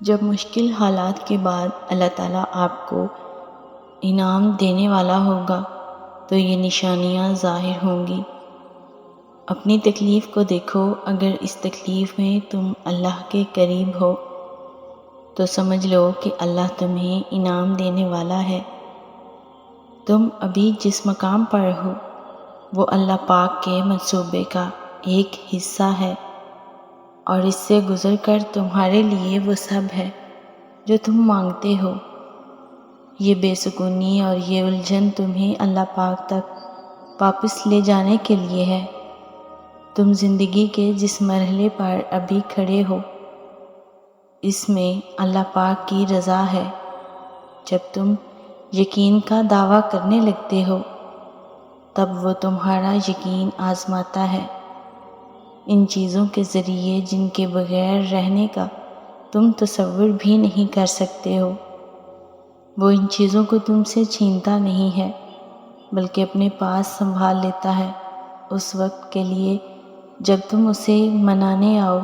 جب مشکل حالات کے بعد اللہ تعالیٰ آپ کو انعام دینے والا ہوگا تو یہ نشانیاں ظاہر ہوں گی۔ اپنی تکلیف کو دیکھو، اگر اس تکلیف میں تم اللہ کے قریب ہو تو سمجھ لو کہ اللہ تمہیں انعام دینے والا ہے۔ تم ابھی جس مقام پر ہو وہ اللہ پاک کے منصوبے کا ایک حصہ ہے، اور اس سے گزر کر تمہارے لیے وہ سب ہے جو تم مانگتے ہو۔ یہ بے سکونی اور یہ الجھن تمہیں اللہ پاک تک واپس لے جانے کے لیے ہے۔ تم زندگی کے جس مرحلے پر ابھی کھڑے ہو اس میں اللہ پاک کی رضا ہے۔ جب تم یقین کا دعویٰ کرنے لگتے ہو تب وہ تمہارا یقین آزماتا ہے، ان چیزوں کے ذریعے جن کے بغیر رہنے کا تم تصور بھی نہیں کر سکتے ہو۔ وہ ان چیزوں کو تم سے چھینتا نہیں ہے بلکہ اپنے پاس سنبھال لیتا ہے اس وقت کے لیے جب تم اسے منانے آؤ،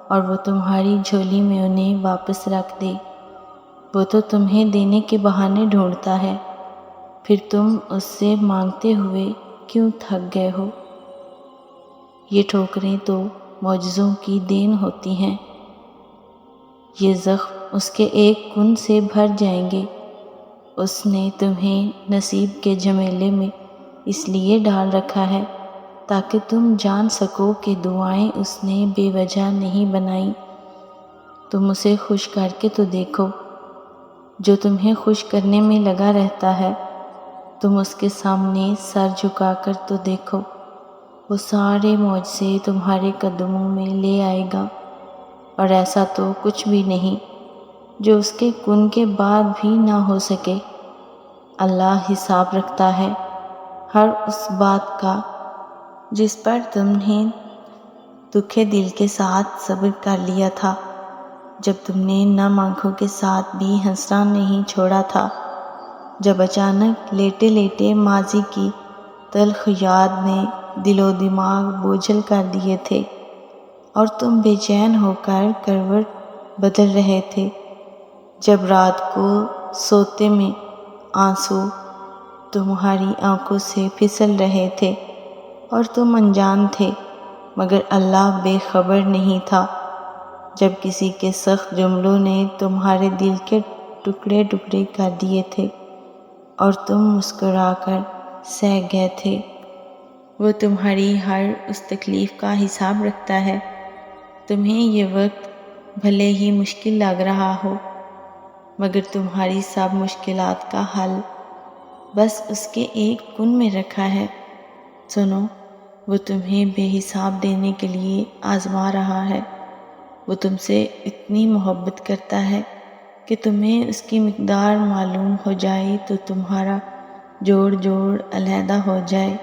اور وہ تمہاری جھولی میں انہیں واپس رکھ دے۔ وہ تو تمہیں دینے کے بہانے ڈھونڈتا ہے، پھر تم اس سے مانگتے ہوئے کیوں تھک گئے ہو؟ یہ ٹھوکریں تو معجزوں کی دین ہوتی ہیں، یہ زخم اس کے ایک کن سے بھر جائیں گے۔ اس نے تمہیں نصیب کے جھمیلے میں اس لیے ڈال رکھا ہے تاکہ تم جان سکو کہ دعائیں اس نے بے وجہ نہیں بنائیں۔ تم اسے خوش کر کے تو دیکھو، جو تمہیں خوش کرنے میں لگا رہتا ہے۔ تم اس کے سامنے سر جھکا کر تو دیکھو، وہ سارے معجزے تمہارے قدموں میں لے آئے گا، اور ایسا تو کچھ بھی نہیں جو اس کے کن کے بعد بھی نہ ہو سکے۔ اللہ حساب رکھتا ہے ہر اس بات کا جس پر تم نے دکھے دل کے ساتھ صبر کر لیا تھا، جب تم نے نم آنکھوں کے ساتھ بھی ہنسنا نہیں چھوڑا تھا، جب اچانک لیٹے لیٹے ماضی کی تلخ یاد نے دل و دماغ بوجھل کر دیے تھے اور تم بے چین ہو کر کروٹ بدل رہے تھے، جب رات کو سوتے میں آنسو تمہاری آنکھوں سے پھسل رہے تھے اور تم انجان تھے مگر اللہ بے خبر نہیں تھا، جب کسی کے سخت جملوں نے تمہارے دل کے ٹکڑے ٹکڑے کر دیے تھے اور تم مسکرا کر سہ گئے تھے۔ وہ تمہاری ہر اس تکلیف کا حساب رکھتا ہے۔ تمہیں یہ وقت بھلے ہی مشکل لگ رہا ہو مگر تمہاری سب مشکلات کا حل بس اس کے ایک کن میں رکھا ہے۔ سنو، وہ تمہیں بے حساب دینے کے لیے آزما رہا ہے۔ وہ تم سے اتنی محبت کرتا ہے کہ تمہیں اس کی مقدار معلوم ہو جائے تو تمہارا جوڑ جوڑ علیحدہ ہو جائے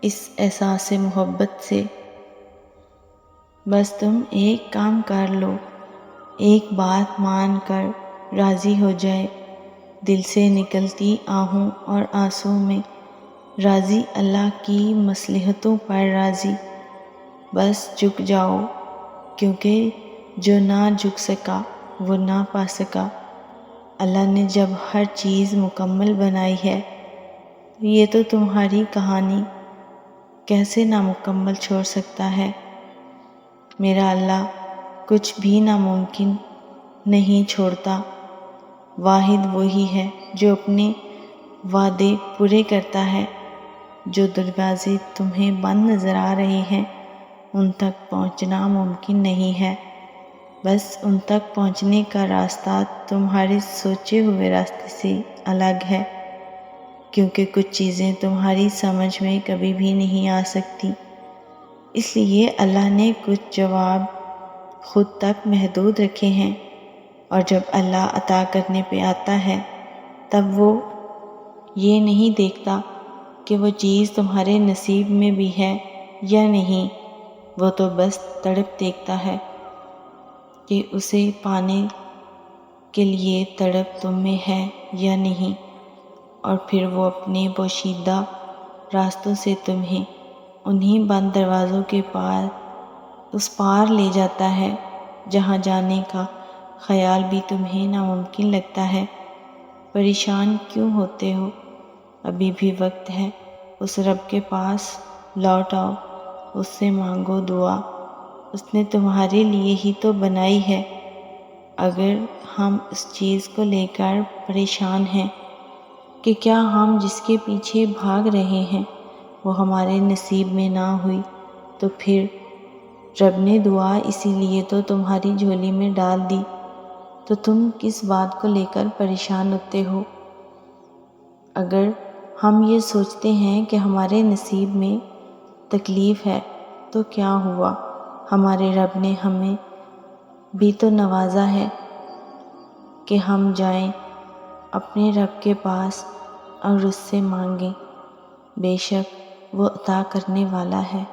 اس احساس محبت سے۔ بس تم ایک کام کر لو، ایک بات مان کر راضی ہو جائے، دل سے نکلتی آہوں اور آنسوں میں راضی، اللہ کی مصلحتوں پر راضی۔ بس جھک جاؤ، کیونکہ جو نہ جھک سکا وہ نہ پا سکا۔ اللہ نے جب ہر چیز مکمل بنائی ہے تو یہ تو تمہاری کہانی کیسے نامکمل چھوڑ سکتا ہے؟ میرا اللہ کچھ بھی ناممکن نہیں چھوڑتا۔ واحد وہی ہے جو اپنے وعدے پورے کرتا ہے۔ جو دروازے تمہیں بند نظر آ رہے ہیں ان تک پہنچنا ممکن نہیں ہے، بس ان تک پہنچنے کا راستہ تمہارے سوچے ہوئے راستے سے الگ ہے، کیونکہ کچھ چیزیں تمہاری سمجھ میں کبھی بھی نہیں آ سکتی، اس لیے اللہ نے کچھ جواب خود تک محدود رکھے ہیں، اور جب اللہ عطا کرنے پہ آتا ہے تب وہ یہ نہیں دیکھتا کہ وہ چیز تمہارے نصیب میں بھی ہے یا نہیں، وہ تو بس تڑپ دیکھتا ہے کہ اسے پانے کے لیے تڑپ تم میں ہے یا نہیں، اور پھر وہ اپنے پوشیدہ راستوں سے تمہیں انہی بند دروازوں کے پار اس پار لے جاتا ہے جہاں جانے کا خیال بھی تمہیں ناممکن لگتا ہے؟ پریشان کیوں ہوتے ہو؟ ابھی بھی وقت ہے، اس رب کے پاس لوٹ آؤ، اس سے مانگو دعا، اس نے تمہارے لیے ہی تو بنائی ہے۔ اگر ہم اس چیز کو لے کر پریشان ہیں کہ کیا ہم جس کے پیچھے بھاگ رہے ہیں وہ ہمارے نصیب میں نہ ہوئی، تو پھر رب نے دعا اسی لیے تو تمہاری جھولی میں ڈال دی، تو تم کس بات کو لے کر پریشان ہوتے ہو؟ اگر ہم یہ سوچتے ہیں کہ ہمارے نصیب میں تکلیف ہے تو کیا ہوا، ہمارے رب نے ہمیں بھی تو نوازا ہے کہ ہم جائیں اپنے رب کے پاس اور اس سے مانگیں، بے شک وہ عطا کرنے والا ہے۔